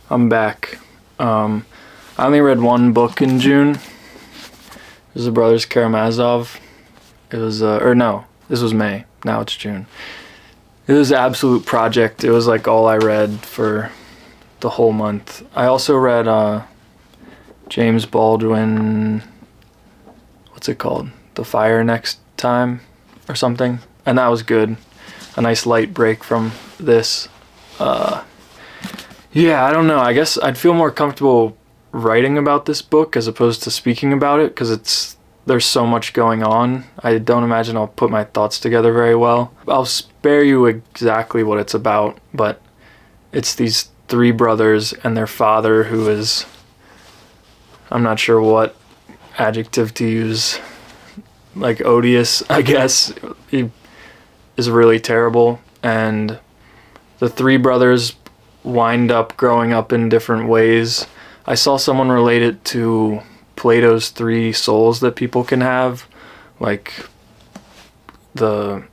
I'm back. I only read one book in June. It was the Brothers Karamazov. It was, this was May. Now it's June. It was an absolute project. It was like all I read for the whole month. I also read James Baldwin, what's it called? The Fire Next Time or something. And that was good. A nice light break from this. Yeah, I don't know. I guess I'd feel more comfortable writing about this book as opposed to speaking about it because there's so much going on. I don't imagine I'll put my thoughts together very well. I'll spare you exactly what it's about, but it's these three brothers and their father who is, I'm not sure what adjective to use, like odious, I guess. He is really terrible, and the three brothers wind up growing up in different ways. I saw someone relate it to Plato's three souls that people can have, like the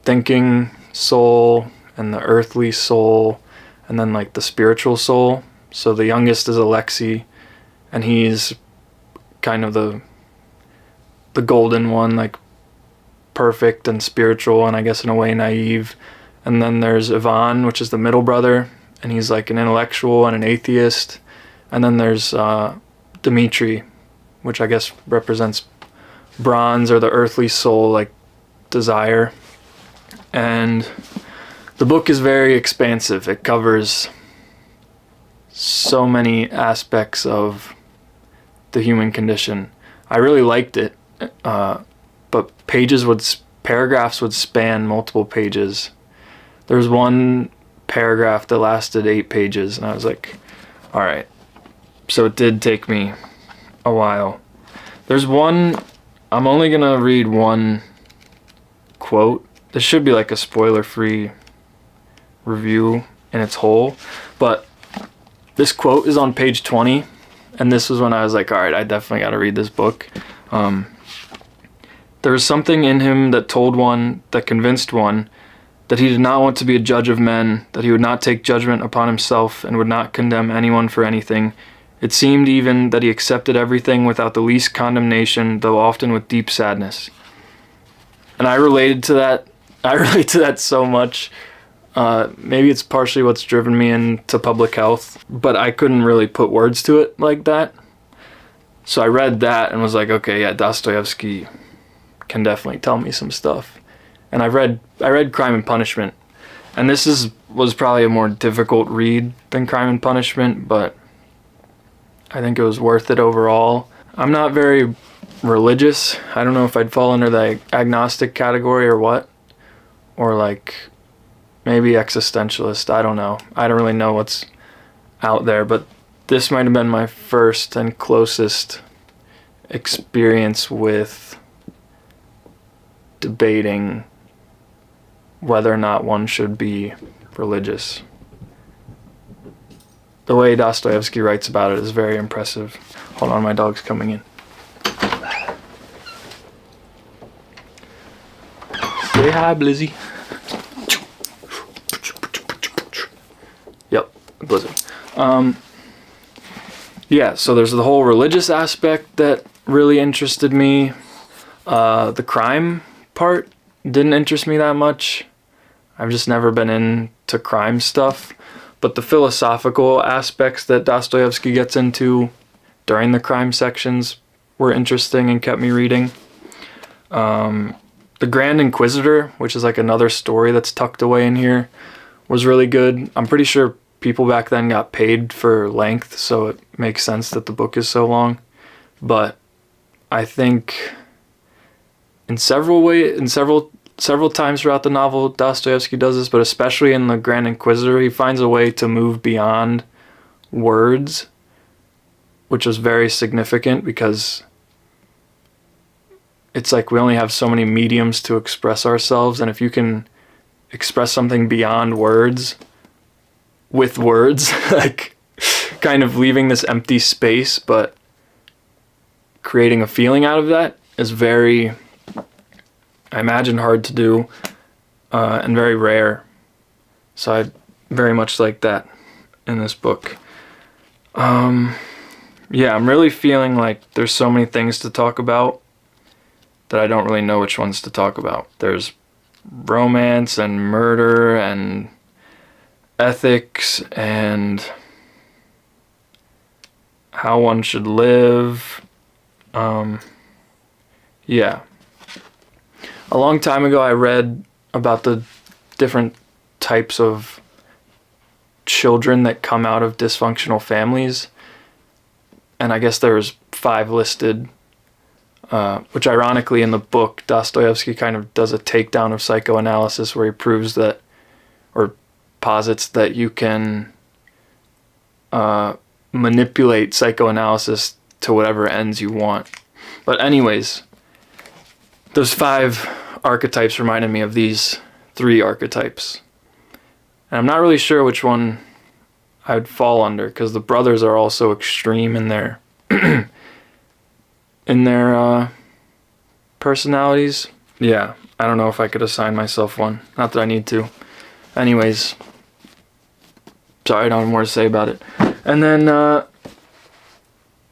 thinking soul and the earthly soul and then like the spiritual soul. So the youngest is Alexei, and he's kind of the golden one, like perfect and spiritual and I guess in a way naive. And then there's Ivan, which is the middle brother, and he's like an intellectual and an atheist. And then there's Dmitri, which I guess represents bronze or the earthly soul, like desire. And the book is very expansive. It covers so many aspects of the human condition. I really liked it, but paragraphs would span multiple pages. There was one paragraph that lasted 8 pages, and I was like, all right. So it did take me a while. There's one, I'm only gonna read one quote. This should be like a spoiler-free review in its whole, but this quote is on page 20, and this was when I was like, all right, I definitely gotta read this book. There was something in him that convinced one, that he did not want to be a judge of men, that he would not take judgment upon himself and would not condemn anyone for anything. It seemed even that he accepted everything without the least condemnation, though often with deep sadness. And I related to that. I relate to that so much. Maybe it's partially what's driven me into public health, but I couldn't really put words to it like that. So I read that and was like, okay, yeah, Dostoevsky can definitely tell me some stuff. And I read Crime and Punishment, and this was probably a more difficult read than Crime and Punishment, but I think it was worth it overall. I'm not very religious. I don't know if I'd fall under the agnostic category or what, or like maybe existentialist. I don't know. I don't really know what's out there, but this might have been my first and closest experience with debating whether or not one should be religious. The way Dostoevsky writes about it is very impressive. Hold on, my dog's coming in. Say hi, Blizzy. Yep, Blizzard. Yeah, so there's the whole religious aspect that really interested me. The crime part didn't interest me that much. I've just never been into crime stuff. But the philosophical aspects that Dostoevsky gets into during the crime sections were interesting and kept me reading. The Grand Inquisitor, which is like another story that's tucked away in here, was really good. I'm pretty sure people back then got paid for length, so it makes sense that the book is so long. But I think in several times throughout the novel, Dostoevsky does this, but especially in The Grand Inquisitor, he finds a way to move beyond words, which was very significant because it's like we only have so many mediums to express ourselves, and if you can express something beyond words with words, like kind of leaving this empty space, but creating a feeling out of that is very, I imagine, hard to do and very rare. So I very much like that in this book. Yeah, I'm really feeling like there's so many things to talk about that I don't really know which ones to talk about. There's romance and murder and ethics and how one should live. Yeah. A long time ago, I read about the different types of children that come out of dysfunctional families. And I guess there was 5 listed, which ironically in the book, Dostoevsky kind of does a takedown of psychoanalysis where he proves that, or posits that you can manipulate psychoanalysis to whatever ends you want. But anyways, those 5 archetypes reminded me of these 3 archetypes. And I'm not really sure which one I would fall under, because the brothers are also extreme in their personalities. Yeah, I don't know if I could assign myself one. Not that I need to. Anyways, sorry, I don't have more to say about it. And then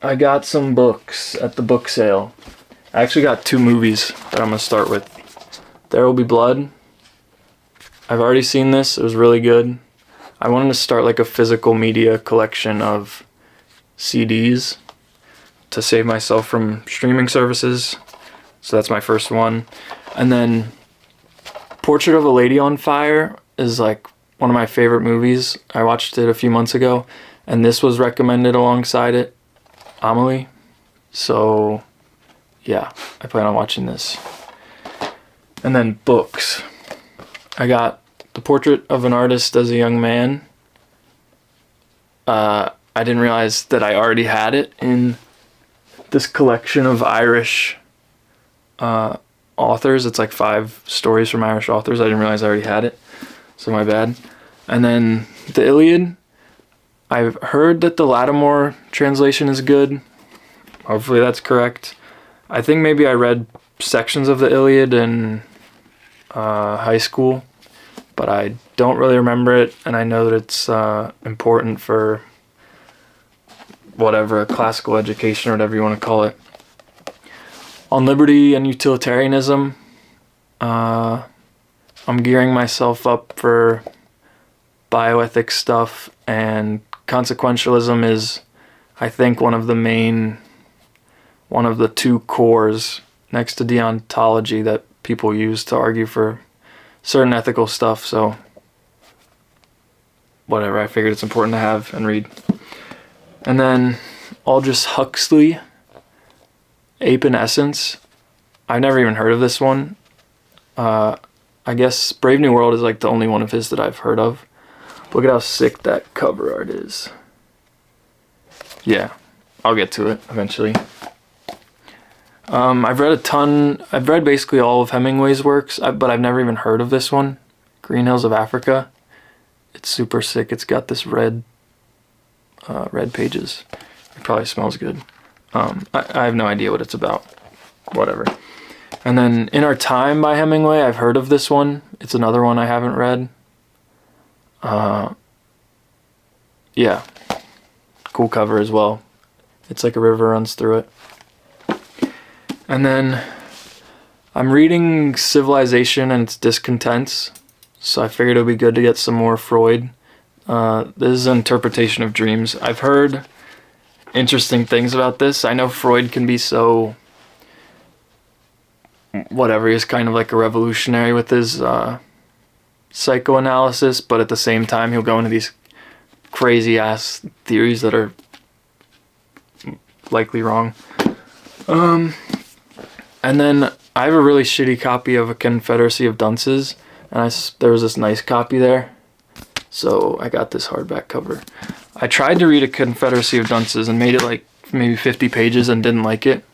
I got some books at the book sale. I actually got 2 movies that I'm going to start with. There Will Be Blood. I've already seen this. It was really good. I wanted to start like a physical media collection of CDs to save myself from streaming services. So that's my first one. And then Portrait of a Lady on Fire is like one of my favorite movies. I watched it a few months ago, and this was recommended alongside it. Amelie. So yeah, I plan on watching this. And then books. I got The Portrait of an Artist as a Young Man. I didn't realize that I already had it in this collection of Irish authors. It's like 5 stories from Irish authors. I didn't realize I already had it, so my bad. And then the Iliad. I've heard that the Lattimore translation is good. Hopefully that's correct. I think maybe I read sections of the Iliad in high school, but I don't really remember it, and I know that it's important for whatever, a classical education or whatever you want to call it. On liberty and utilitarianism, I'm gearing myself up for bioethics stuff, and consequentialism is, I think, one of the 2 cores next to deontology that people use to argue for certain ethical stuff. So whatever, I figured it's important to have and read. And then Aldous Huxley, Ape in Essence. I've never even heard of this one. I guess Brave New World is like the only one of his that I've heard of. Look at how sick that cover art is. Yeah, I'll get to it eventually. I've read basically all of Hemingway's works, but I've never even heard of this one, Green Hills of Africa. It's super sick. It's got this red pages. It probably smells good. I have no idea what it's about. Whatever. And then In Our Time by Hemingway, I've heard of this one. It's another one I haven't read. Yeah. Cool cover as well. It's like a river runs through it. And then I'm reading Civilization and Its Discontents, so I figured it would be good to get some more Freud. This is an interpretation of dreams. I've heard interesting things about this. I know Freud can be so whatever. He's kind of like a revolutionary with his psychoanalysis, but at the same time he'll go into these crazy ass theories that are likely wrong. And then I have a really shitty copy of A Confederacy of Dunces, and there was this nice copy there, so I got this hardback cover. I tried to read A Confederacy of Dunces and made it like maybe 50 pages and didn't like it,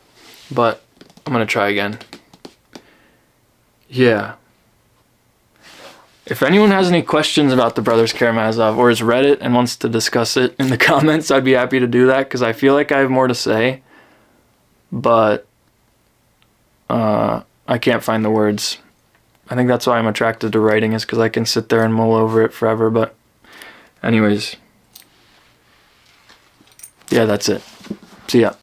but I'm gonna try again. Yeah. If anyone has any questions about the Brothers Karamazov or has read it and wants to discuss it in the comments, I'd be happy to do that, because I feel like I have more to say, but I can't find the words. I think that's why I'm attracted to writing, is because I can sit there and mull over it forever. But anyways, Yeah, that's it. See ya.